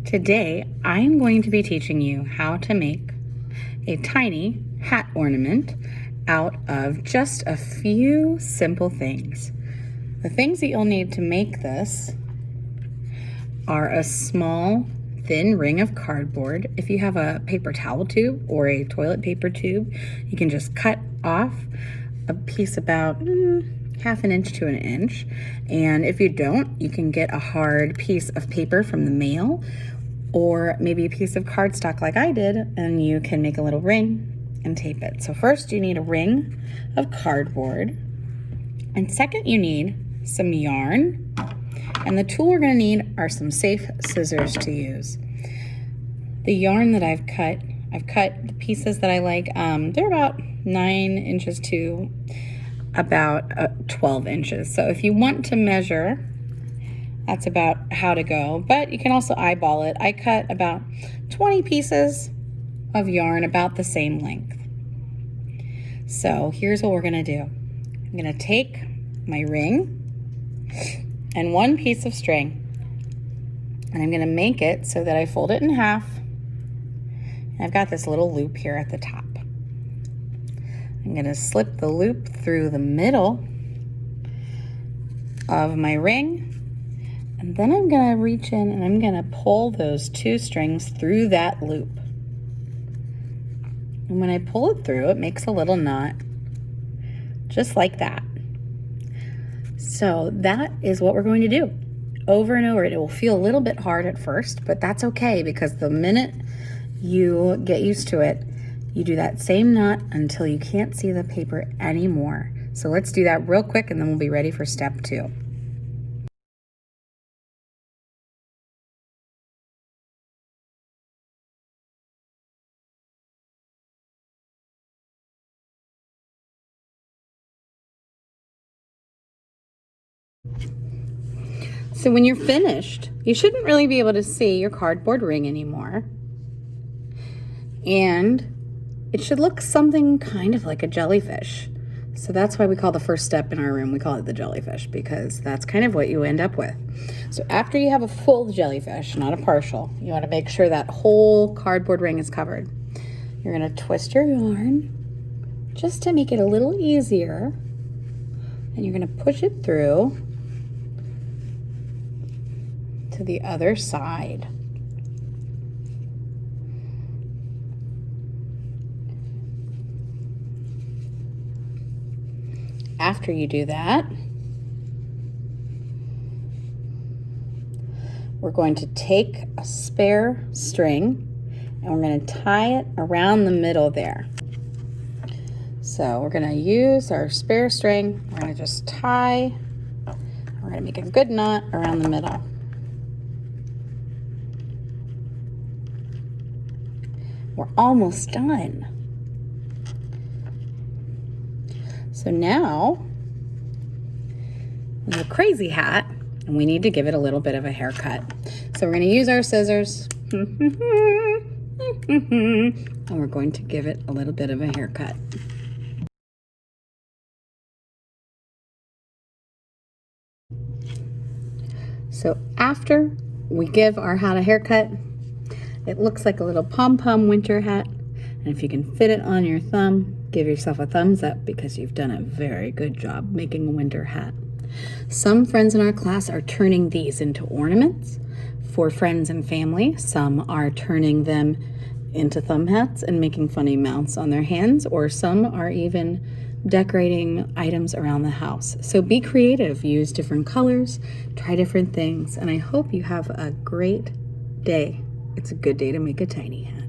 Today, I'm going to be teaching you how to make a tiny hat ornament out of just a few simple things. The things that you'll need to make this are a small, thin ring of cardboard. If you have a paper towel tube or a toilet paper tube, you can just cut off a piece about half an inch to an inch. And if you don't, you can get a hard piece of paper from the mail, or maybe a piece of cardstock like I did, and you can make a little ring and tape it. So first you need a ring of cardboard, and second you need some yarn, and the tool we're going to need are some safe scissors to use. The yarn that I've cut the pieces that I like. They're about 9 inches to about 12 inches. So if you want to measure, that's about how to go, but you can also eyeball it. I cut about 20 pieces of yarn about the same length. So here's what we're gonna do. I'm gonna take my ring and one piece of string, and I'm gonna make it so that I fold it in half. And I've got this little loop here at the top. I'm gonna slip the loop through the middle of my ring, and then I'm gonna reach in and I'm gonna pull those 2 strings through that loop. And when I pull it through, it makes a little knot, just like that. So that is what we're going to do over and over. It will feel a little bit hard at first, but that's okay, because the minute you get used to it, you do that same knot until you can't see the paper anymore. So let's do that real quick, and then we'll be ready for step 2. So when you're finished, you shouldn't really be able to see your cardboard ring anymore. And it should look something kind of like a jellyfish. So that's why we call the first step in our room, we call it the jellyfish, because that's kind of what you end up with. So after you have a full jellyfish, not a partial, you want to make sure that whole cardboard ring is covered. You're going to twist your yarn just to make it a little easier, and you're going to push it through to the other side. After you do that, we're going to take a spare string and we're going to tie it around the middle there. So we're going to use our spare string. We're going to just tie. We're going to make a good knot around the middle. We're almost done. So now, we have a crazy hat, and we need to give it a little bit of a haircut. So we're going to use our scissors, and we're going to give it a little bit of a haircut. So after we give our hat a haircut, it looks like a little pom-pom winter hat. And if you can fit it on your thumb, give yourself a thumbs up, because you've done a very good job making a winter hat. Some friends in our class are turning these into ornaments for friends and family. Some are turning them into thumb hats and making funny mouths on their hands, or some are even decorating items around the house. So be creative, use different colors, try different things, and I hope you have a great day. It's a good day to make a tiny hat.